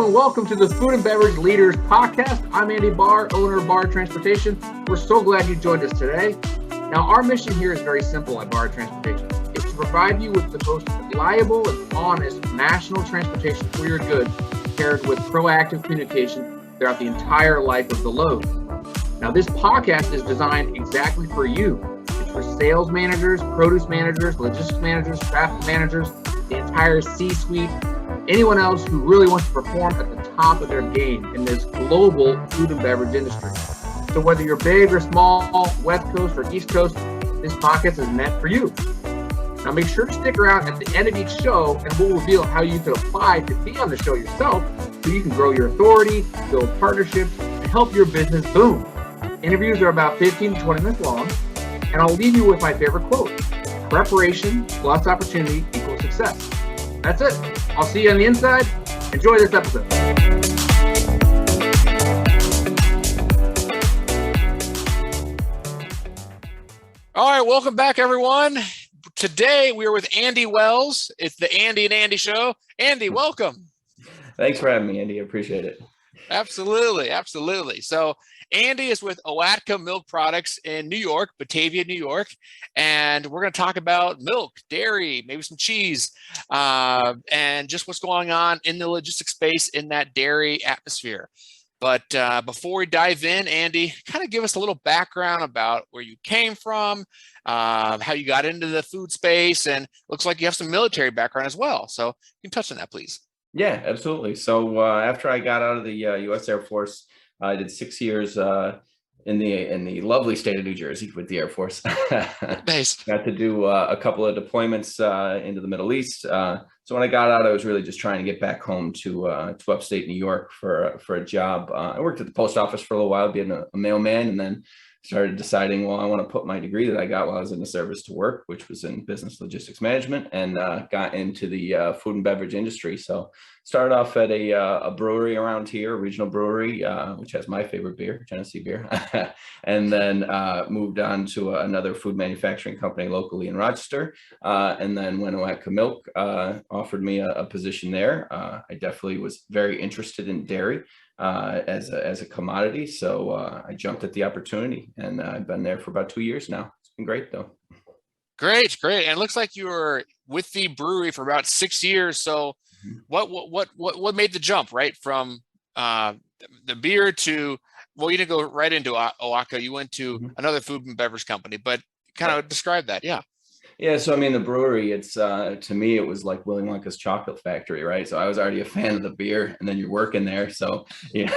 and welcome to the Food and Beverage Leaders Podcast. I'm Andy Barr, owner of Barr Transportation. We're so glad you joined us today. Now, our mission here is very simple at Barr Transportation. It's to provide you with the most reliable and honest national transportation for your goods, paired with proactive communication throughout the entire life of the load. Now, this podcast is designed exactly for you. It's for sales managers, produce managers, logistics managers, traffic managers, the entire C-suite, anyone else who really wants to perform at the top of their game in this global food and beverage industry. So whether you're big or small, West Coast or East Coast, this podcast is meant for you. Now make sure to stick around at the end of each show and we'll reveal how you can apply to be on the show yourself so you can grow your authority, build partnerships, and help your business boom. Interviews are about 15 to 20 minutes long, and I'll leave you with my favorite quote: preparation plus opportunity equals success. That's it. I'll see you on the inside. Enjoy this episode. All right, welcome back, everyone. Today we are with Andy Wells. It's the Andy and Andy Show. Andy, welcome. Thanks for having me, Andy. I appreciate it. Absolutely, absolutely. So Andy is with O-AT-KA Milk Products in New York, Batavia, New York, and we're going to talk about milk, dairy, maybe some cheese, and just what's going on in the logistics space in that dairy atmosphere. But before we dive in, Andy, kind of give us a little background about where you came from, how you got into the food space, and looks like you have some military background as well. So you can touch on that, please. Yeah, absolutely. So after I got out of the U.S. Air Force, I did 6 years in the lovely state of New Jersey with the Air Force. Nice. Got to do a couple of deployments into the Middle East. So when I got out, I was really just trying to get back home to upstate New York for a job. I worked at the post office for a little while, being a mailman, and then started deciding, well, I want to put my degree that I got while I was in the service to work, which was in business logistics management, and got into the food and beverage industry. So started off at a brewery around here, a regional brewery, which has my favorite beer, Genesee beer, and then moved on to another food manufacturing company locally in Rochester, and then when O-AT-KA Milk offered me a position there, I definitely was very interested in dairy as a commodity. So I jumped at the opportunity, and I've been there for about 2 years now. It's been great though. Great. And it looks like you were with the brewery for about 6 years. So what made the jump, right? From the beer to, well, you didn't go right into O-AT-KA, you went to another food and beverage company, but kind of describe that. Yeah. Yeah, so I mean, the brewery, it's to me, it was like Willy Wonka's chocolate factory, right? So I was already a fan of the beer, and then you're working there. So yeah,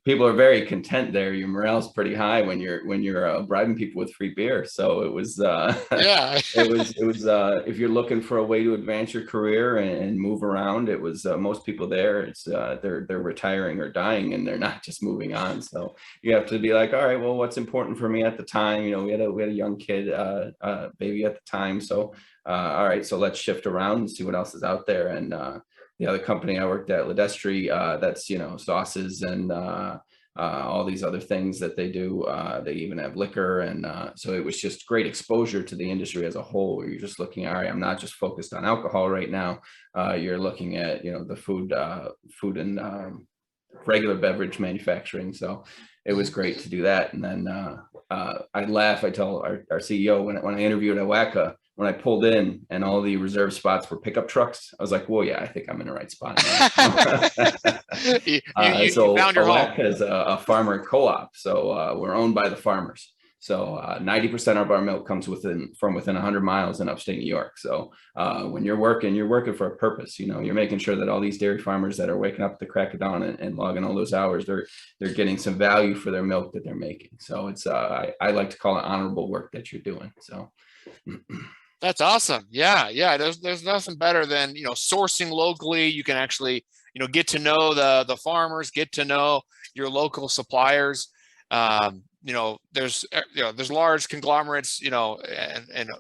people are very content there. Your morale's pretty high when you're bribing people with free beer. So it was yeah, it was if you're looking for a way to advance your career and move around, it was most people there. It's they're retiring or dying, and they're not just moving on. So you have to be like, all right, well, what's important for me at the time? You know, we had a young kid. Baby at the time. So, all right, so let's shift around and see what else is out there. And the other company I worked at, Ledestri, that's, sauces and all these other things that they do. They even have liquor. And so it was just great exposure to the industry as a whole, where you're just looking, all right, I'm not just focused on alcohol right now. You're looking at, the food and regular beverage manufacturing. So it was great to do that. And then I laugh. I tell our CEO when I interviewed at O-AT-KA, when I pulled in and all the reserve spots were pickup trucks, I was like, well, yeah, I think I'm in the right spot. you so found your O-AT-KA home. is a farmer co-op. So we're owned by the farmers. So 90% of our milk comes from within 100 miles in upstate New York. So when you're working for a purpose. You're making sure that all these dairy farmers that are waking up at the crack of dawn and logging all those hours, they're getting some value for their milk that they're making. So it's I like to call it honorable work that you're doing. So that's awesome. Yeah. There's nothing better than sourcing locally. You can actually get to know the farmers, get to know your local suppliers. There's large conglomerates, and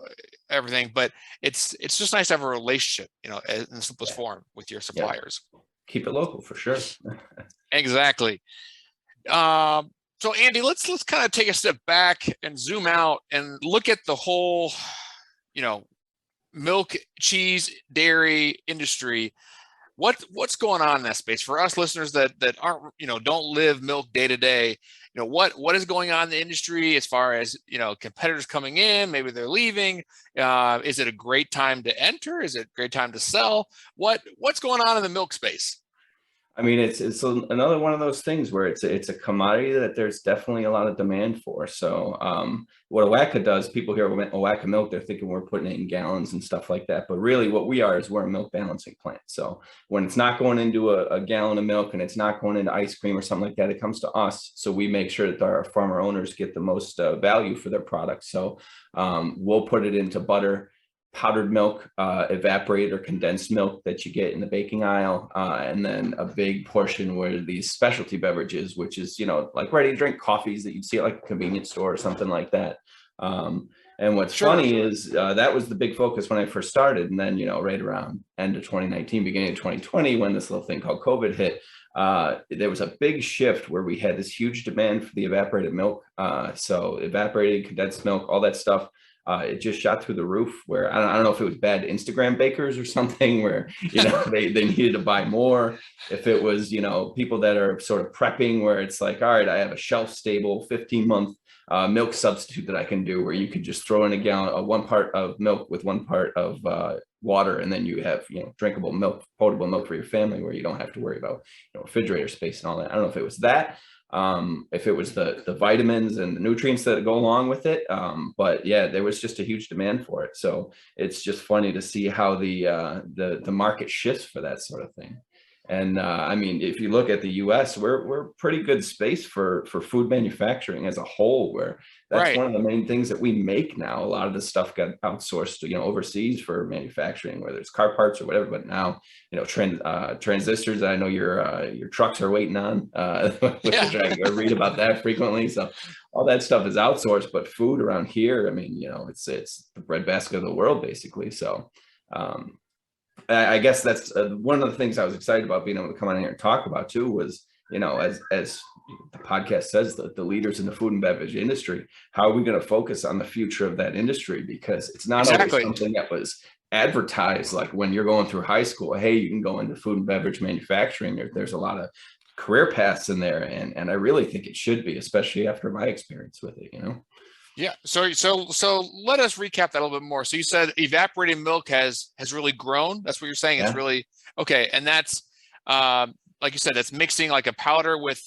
everything, but it's just nice to have a relationship, in the simplest form with your suppliers. Yeah. Keep it local for sure. Exactly. So Andy, let's kind of take a step back and zoom out and look at the whole, milk, cheese, dairy industry. what's going on in that space for us listeners that aren't, don't live milk day to day? What is going on in the industry as far as, competitors coming in, maybe they're leaving? Is it a great time to enter? Is it a great time to sell? What's going on in the milk space? I mean, it's another one of those things where it's a commodity that there's definitely a lot of demand for. So what O-AT-KA does, people hear O-AT-KA milk, they're thinking we're putting it in gallons and stuff like that. But really what we are is we're a milk balancing plant. So when it's not going into a gallon of milk and it's not going into ice cream or something like that, it comes to us. So we make sure that our farmer owners get the most value for their products. So we'll put it into butter, powdered milk, evaporated or condensed milk that you get in the baking aisle, and then a big portion where these specialty beverages, which is, like ready to drink coffees that you'd see at like a convenience store or something like that. And what's funny is that was the big focus when I first started. And then, right around end of 2019, beginning of 2020, when this little thing called COVID hit, there was a big shift where we had this huge demand for the evaporated milk. So evaporated, condensed milk, all that stuff. It just shot through the roof where I don't know if it was bad Instagram bakers or something where, they needed to buy more. If it was, people that are sort of prepping where it's like, all right, I have a shelf stable 15-month milk substitute that I can do where you could just throw in a gallon, 1 part of milk with 1 part of water. And then you have, drinkable milk, potable milk for your family where you don't have to worry about, refrigerator space and all that. I don't know if it was that. If it was the vitamins and the nutrients that go along with it. But yeah, there was just a huge demand for it. So it's just funny to see how the market shifts for that sort of thing. And I mean, if you look at the US, we're pretty good space for food manufacturing as a whole, where that's one of the main things that we make now. A lot of the stuff got outsourced, overseas for manufacturing, whether it's car parts or whatever. But now, transistors, I know your trucks are waiting on, which I read about that frequently. So all that stuff is outsourced, but food around here, I mean, it's the breadbasket of the world, basically. So I guess that's one of the things I was excited about being able to come on here and talk about too was, as the podcast says, the leaders in the food and beverage industry, how are we going to focus on the future of that industry? Because it's not always something that was advertised like when you're going through high school, hey, you can go into food and beverage manufacturing. There's a lot of career paths in there. And I really think it should be, especially after my experience with it, Yeah. So let us recap that a little bit more. So you said evaporated milk has really grown. That's what you're saying. It's really okay. And that's like you said, that's mixing like a powder with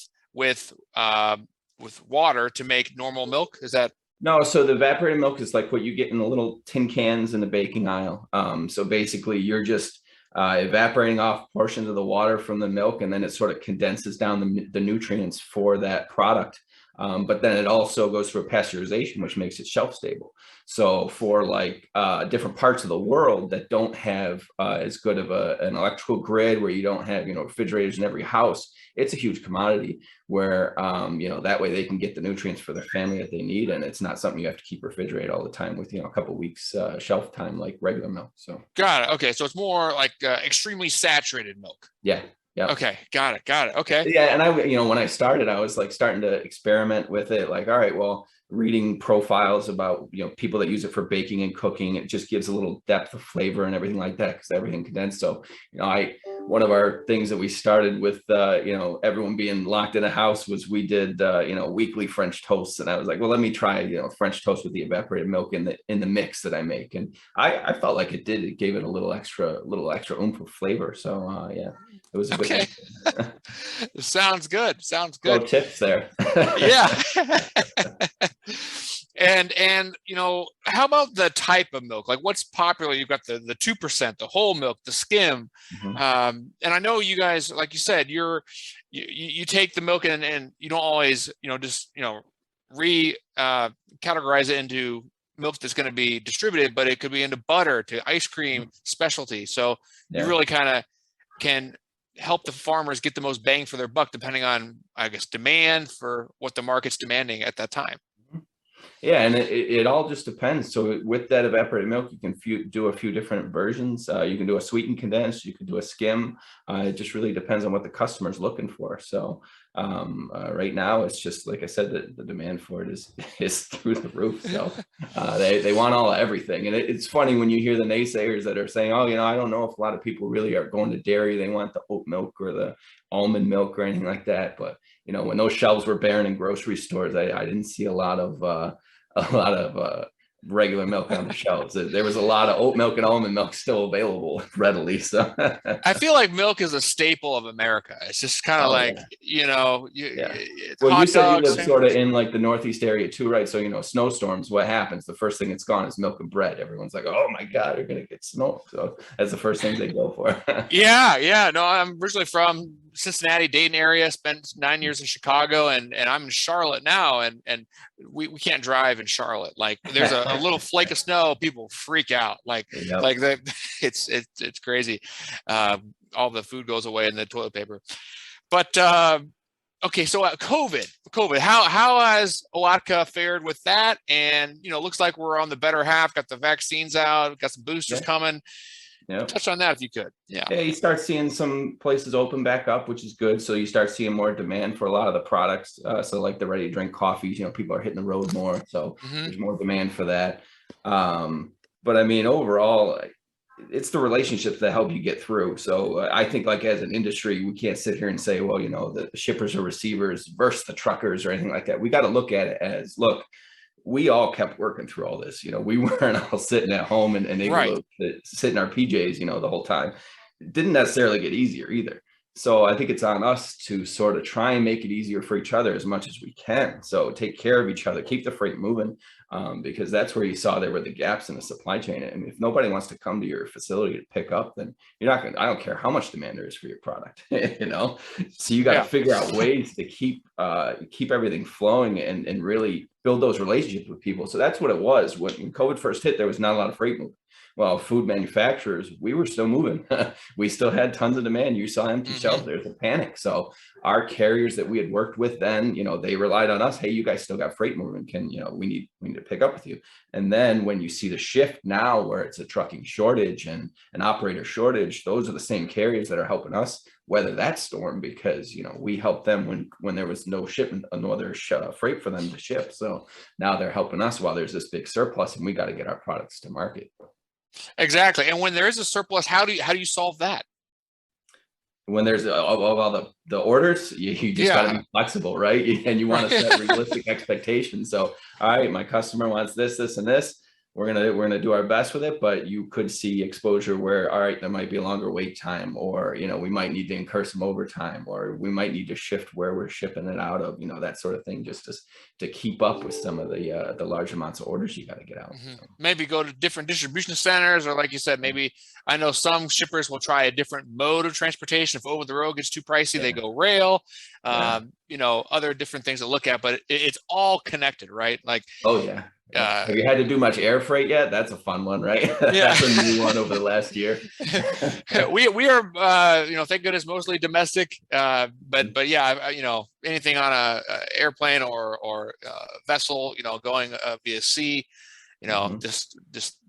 water to make normal milk. Is that? No. So the evaporated milk is like what you get in the little tin cans in the baking aisle. So basically you're just evaporating off portions of the water from the milk, and then it sort of condenses down the nutrients for that product. But then it also goes through a pasteurization, which makes it shelf stable. So for like different parts of the world that don't have as good of an electrical grid, where you don't have, refrigerators in every house, it's a huge commodity where, that way they can get the nutrients for their family that they need. And it's not something you have to keep refrigerated all the time with, a couple of weeks shelf time like regular milk. So got it. Okay. So it's more like extremely saturated milk. Yeah. Yeah. Okay. Got it. Okay. Yeah. And I, when I started, I was like starting to experiment with it. Like, all right, well, reading profiles about, people that use it for baking and cooking, it just gives a little depth of flavor and everything like that, because everything condensed. So, one of our things that we started with, everyone being locked in a house was we did, weekly French toasts. And I was like, well, let me try, French toast with the evaporated milk in the mix that I make. And I felt like it gave it a little extra oomph of flavor. So, yeah. It was a good one. Sounds good. No tips there. Yeah. And how about the type of milk? Like what's popular? You've got the 2%, the whole milk, the skim. Mm-hmm. And I know you guys, like you said, you take the milk and you don't always, categorize it into milk that's going to be distributed, but it could be into butter, to ice cream, specialty. So you really kind of can help the farmers get the most bang for their buck, depending on, I guess, demand for what the market's demanding at that time. Yeah, and it all just depends. So with that evaporated milk, you can do a few different versions. You can do a sweetened condensed, you can do a skim. It just really depends on what the customer's looking for. So Right now, it's just like I said, the demand for it is through the roof. So they want everything, and it's funny when you hear the naysayers that are saying, "Oh, I don't know if a lot of people really are going to dairy. They want the oat milk or the almond milk or anything like that." But when those shelves were barren in grocery stores, I didn't see a lot of regular milk on the shelves. There was a lot of oat milk and almond milk still available readily. So I feel like milk is a staple of America. It's just kind of like, yeah. it's Well, you hot said you dogs, live sort of in like the Northeast area too, right? So, snowstorms, what happens? The first thing that's gone is milk and bread. Everyone's like, oh my God, they're going to get snow. So that's the first thing they go for. Yeah. No, I'm originally from Cincinnati, Dayton area, spent 9 years in Chicago, and I'm in Charlotte now. And we can't drive in Charlotte. Like there's a little flake of snow, people freak out. Like it's crazy. All the food goes away in the toilet paper. But okay, so COVID, how has O-AT-KA fared with that? And looks like we're on the better half. Got the vaccines out, got some boosters coming. Yeah. Touch on that if you could. Yeah, you start seeing some places open back up, which is good. So you start seeing more demand for a lot of the products. So like the ready to drink coffees, people are hitting the road more. So there's more demand for that. But I mean, overall, it's the relationships that help you get through. So I think like as an industry, we can't sit here and say, well, the shippers or receivers versus the truckers or anything like that. We got to look at it as, look, we all kept working through all this. We weren't all sitting at home and able to sit in our PJs, the whole time. It didn't necessarily get easier either. So I think it's on us to sort of try and make it easier for each other as much as we can. So take care of each other, keep the freight moving, because that's where you saw there were the gaps in the supply chain. And if nobody wants to come to your facility to pick up, then you're not going to, I don't care how much demand there is for your product, So you got to figure out ways to keep everything flowing and really build those relationships with people. So that's what it was. When COVID first hit, there was not a lot of freight movement. Well, food manufacturers, we were still moving. We still had tons of demand. You saw empty shelves. There's a panic. So our carriers that we had worked with then, they relied on us. Hey, you guys still got freight movement. We need to pick up with you. And then when you see the shift now where it's a trucking shortage and an operator shortage, those are the same carriers that are helping us weather that storm, because we helped them when there was no shipment, no other freight for them to ship. So now they're helping us while there's this big surplus, and we got to get our products to market. Exactly. And when there is a surplus, how do you solve that? When there's all the orders, you just got to be flexible, right? And you want to set realistic expectations. So, all right, my customer wants this, and this. We're gonna do our best with it, but you could see exposure where, all right, there might be a longer wait time, or we might need to incur some overtime, or we might need to shift where we're shipping it out of, that sort of thing, just to keep up with some of the large amounts of orders you got to get out. So. Maybe go to different distribution centers, or like you said, maybe I know some shippers will try a different mode of transportation. If over the road gets too pricey, they go rail. Other different things to look at, but it's all connected, right? Like, oh yeah. Have you had to do much air freight yet? That's a fun one, right? Yeah. That's a new one over the last year. we are, thank goodness, mostly domestic. But yeah, anything on a airplane or vessel, going via sea, just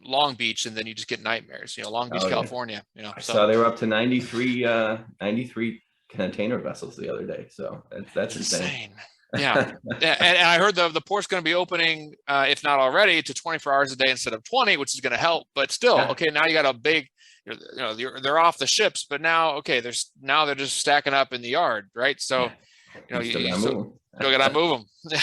Long Beach, and then you just get nightmares. Long Beach, California. I saw they were up to 93 container vessels the other day. So that's insane. Yeah. And I heard the port's going to be opening, if not already, to 24 hours a day instead of 20, which is going to help. But still, okay, now you got a big, they're off the ships, but now, okay, they're just stacking up in the yard, right? So, you still got to move them.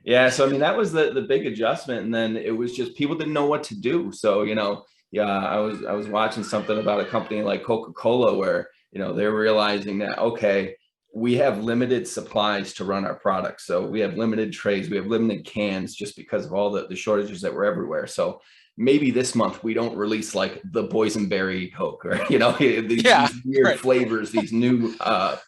Yeah. So, I mean, that was the big adjustment. And then it was just people didn't know what to do. So, I was watching something about a company like Coca-Cola where, they're realizing that, okay, we have limited supplies to run our products. So we have limited trays, we have limited cans just because of all the shortages that were everywhere. So maybe this month we don't release like the boysenberry Coke or, these weird flavors, these new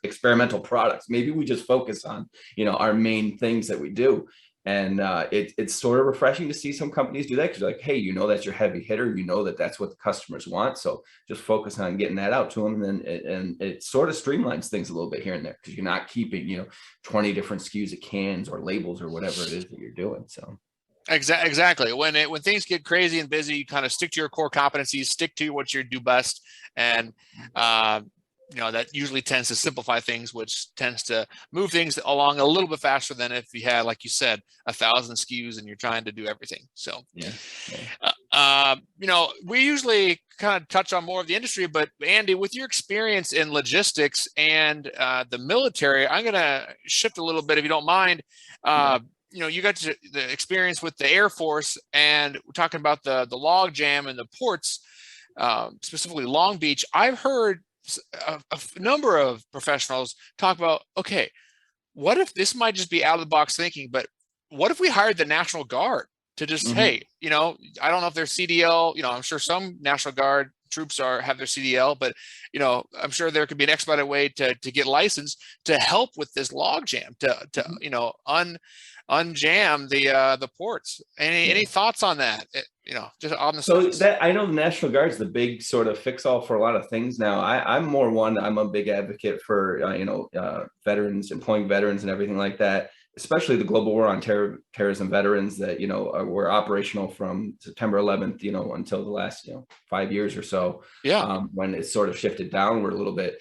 experimental products. Maybe we just focus on, our main things that we do. And it's sort of refreshing to see some companies do that, because you're like, hey, that's your heavy hitter, that's what the customers want, so just focus on getting that out to them, and it sort of streamlines things a little bit here and there, because you're not keeping 20 different SKUs of cans or labels or whatever it is that you're doing. So exactly, when things get crazy and busy, you kind of stick to your core competencies, stick to what you do best, and that usually tends to simplify things, which tends to move things along a little bit faster than if you had, like you said, 1,000 SKUs and you're trying to do everything. So, we usually kind of touch on more of the industry, but Andy, with your experience in logistics and the military, I'm going to shift a little bit, if you don't mind. You got the experience with the Air Force, and we're talking about the log jam and the ports, specifically Long Beach. I've heard a number of professionals talk about, okay, what if this might just be out of the box thinking, but what if we hired the National Guard to just, hey, I don't know if they're CDL, I'm sure some National Guard troops have their CDL, but I'm sure there could be an expedited way to get licensed to help with this log jam, to unjam the ports. Any thoughts on that? Just on the surface. That, I know the National Guard's the big sort of fix-all for a lot of things now. I'm a big advocate for veterans, employing veterans and everything like that, especially the global war on terrorism veterans that were operational from September 11th until the last 5 years or so. When it sort of shifted downward a little bit.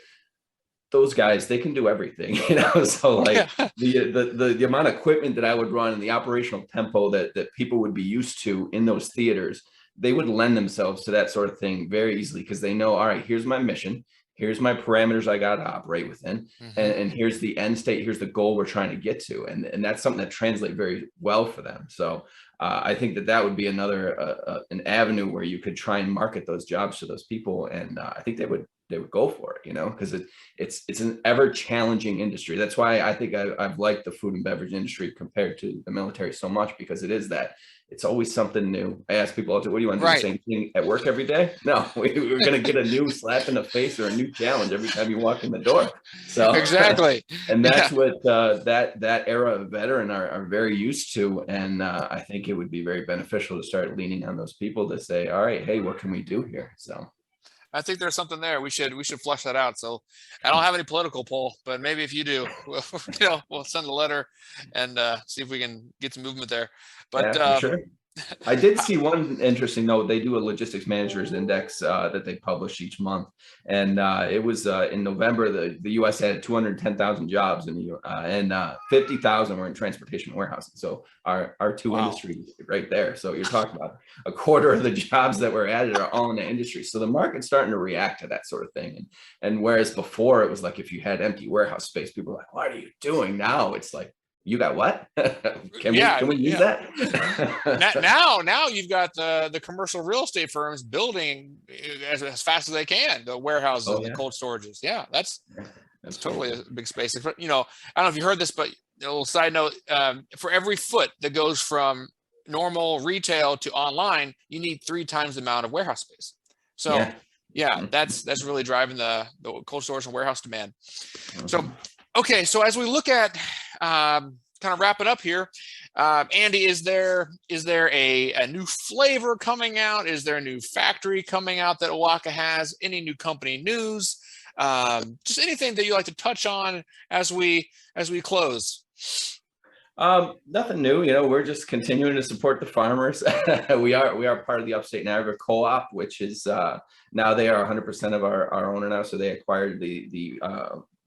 Those guys, they can do everything, so like the amount of equipment that I would run and the operational tempo that people would be used to in those theaters, they would lend themselves to that sort of thing very easily, because they know, all right, here's my mission, here's my parameters I got to operate within, and here's the end state, here's the goal we're trying to get to, and that's something that translates very well for them. So I think that would be another an avenue where you could try and market those jobs to those people, and I think they would go for it, because it's an ever challenging industry. That's why I think I've liked the food and beverage industry compared to the military so much, because it's always something new. I ask people, what do you want to do? The same thing at work every day? No, we're going to get a new slap in the face or a new challenge every time you walk in the door. So exactly. And that's what that era of veteran are very used to. And I think it would be very beneficial to start leaning on those people to say, all right, hey, what can we do here? So I think there's something there. We should flush that out. So I don't have any political pull, but maybe if you do, we'll send a letter and see if we can get some movement there. But sure. I did see one interesting note. They do a logistics managers index that they publish each month, and it was in November. The U.S. had 210,000 jobs, and 50,000 were in transportation and warehousing. So our two industries right there. So you're talking about a quarter of the jobs that were added are all in the industry. So the market's starting to react to that sort of thing. And whereas before it was like, if you had empty warehouse space, people were like, "What are you doing?" Now it's like, you got what? Can we use that? now you've got the commercial real estate firms building as fast as they can the warehouses and the cold storages. Yeah, that's totally a big space. I don't know if you heard this, but a little side note: for every foot that goes from normal retail to online, you need 3 times the amount of warehouse space. So that's really driving the cold storage and warehouse demand. So. Okay, so as we look at kind of wrapping up here, Andy, is there a new flavor coming out? Is there a new factory coming out that O-AT-KA has? Any new company news? Just anything that you like to touch on as we close? Nothing new. We're just continuing to support the farmers. we are part of the Upstate Niagara Co-op, which is now they are 100% of our owner now. So they acquired the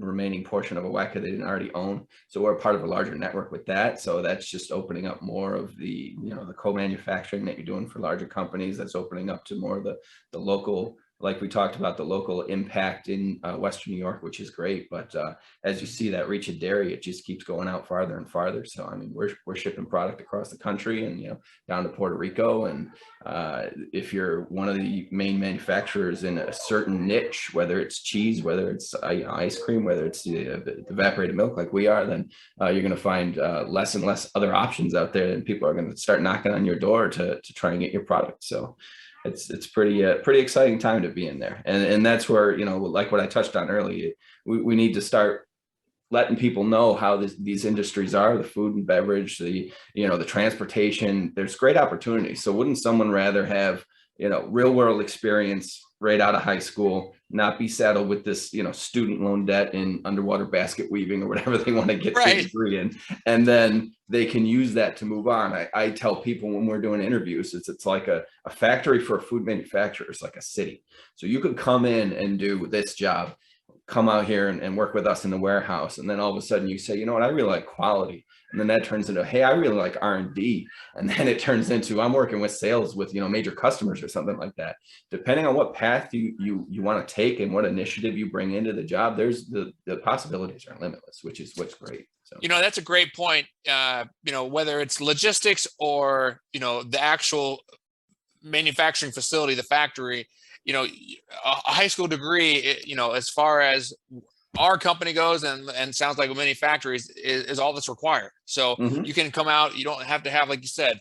remaining portion of O-AT-KA they didn't already own. So we're part of a larger network with that. So that's just opening up more of the the co-manufacturing that you're doing for larger companies. That's opening up to more of the local, like we talked about, the local impact in Western New York, which is great. But as you see that reach of dairy, it just keeps going out farther and farther. So, I mean, we're shipping product across the country and, down to Puerto Rico. And if you're one of the main manufacturers in a certain niche, whether it's cheese, whether it's ice cream, whether it's the evaporated milk like we are, then you're going to find less and less other options out there, and people are going to start knocking on your door to try and get your product. So it's pretty exciting time to be in there. And that's where, like what I touched on earlier, we need to start letting people know how these industries are, the food and beverage, the transportation. There's great opportunities. So wouldn't someone rather have, real world experience right out of high school, not be saddled with this, student loan debt in underwater basket weaving or whatever they want to get their degree in, and then they can use that to move on. I tell people when we're doing interviews, it's like a factory for a food manufacturer. It's like a city. So you could come in and do this job, come out here and work with us in the warehouse. And then all of a sudden you say, you know what, I really like quality. And then that turns into, hey, I really like R&D. And then it turns into, I'm working with sales with, major customers or something like that. Depending on what path you want to take and what initiative you bring into the job, there's the possibilities are limitless, which is what's great. So, that's a great point. Whether it's logistics or, the actual manufacturing facility, the factory, a high school degree, as far as our company goes and sounds like many factories is all that's required. So you can come out, you don't have to have, like you said,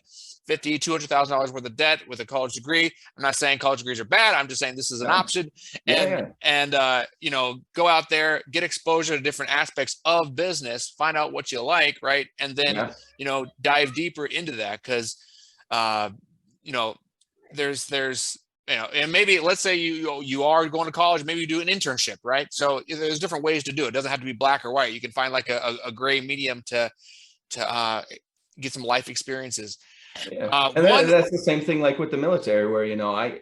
$200,000 worth of debt with a college degree. I'm not saying college degrees are bad. I'm just saying this is an option. And go out there, get exposure to different aspects of business, find out what you like, right? And then, dive deeper into that because, there's and maybe let's say you are going to college, maybe you do an internship, right? So there's different ways to do it. It doesn't have to be black or white. You can find like a gray medium to get some life experiences. Yeah. And that's the same thing like with the military where,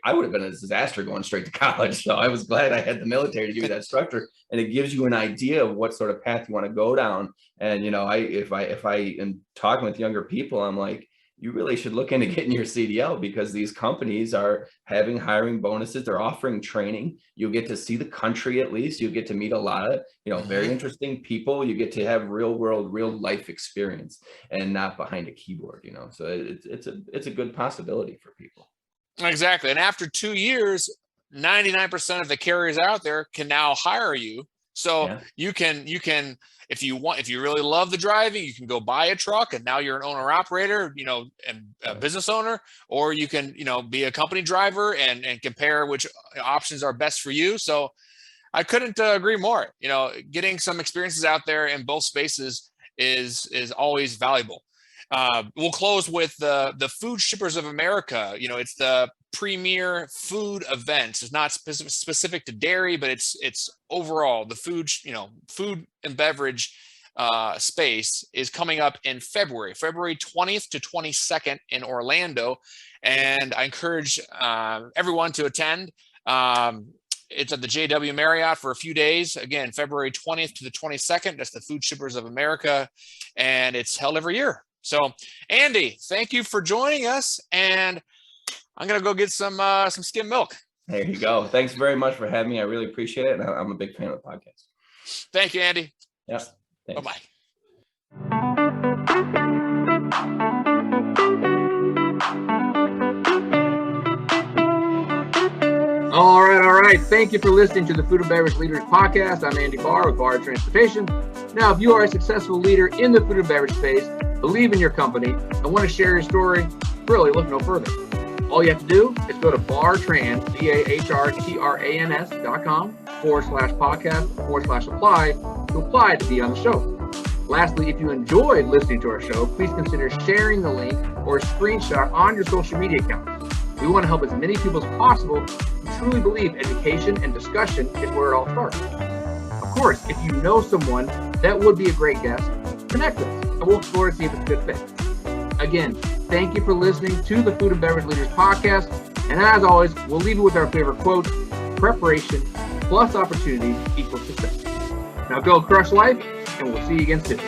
I would have been a disaster going straight to college. So I was glad I had the military to give you that structure, and it gives you an idea of what sort of path you want to go down. And, if I am talking with younger people, I'm like, you really should look into getting your CDL because these companies are having hiring bonuses. They're offering training. You'll get to see the country at least. You get to meet a lot of, very interesting people. You get to have real world, real life experience and not behind a keyboard, So it's a good possibility for people. Exactly. And after 2 years, 99% of the carriers out there can now hire you. So you can, if you really love the driving, you can go buy a truck and now you're an owner operator, and a business owner, or you can, be a company driver and compare which options are best for you. So I couldn't agree more. Getting some experiences out there in both spaces is always valuable. We'll close with the Food Shippers of America. It's the premier food event. It's not specific to dairy, but it's overall the food and beverage space is coming up in February 20th to 22nd in Orlando. And I encourage everyone to attend. It's at the JW Marriott for a few days. Again, February 20th to the 22nd. That's the Food Shippers of America. And it's held every year. So, Andy, thank you for joining us. And I'm going to go get some skim milk. There you go. Thanks very much for having me. I really appreciate it. And I'm a big fan of the podcast. Thank you, Andy. Yeah. Thanks. Bye-bye. All right. Thank you for listening to the Food and Beverage Leaders Podcast. I'm Andy Barr with Barr Transportation. Now, if you are a successful leader in the food and beverage space, believe in your company, and want to share your story, really look no further. All you have to do is go to bartrans.com/podcast/apply to apply to be on the show. Lastly, if you enjoyed listening to our show, please consider sharing the link or a screenshot on your social media accounts. We want to help as many people as possible who truly believe education and discussion is where it all starts. Of course, if you know someone that would be a great guest, connect us and we'll explore to see if it's a good fit. Again, thank you for listening to the Food and Beverage Leaders Podcast. And as always, we'll leave you with our favorite quote: preparation plus opportunity equals success. Now go crush life, and we'll see you again soon.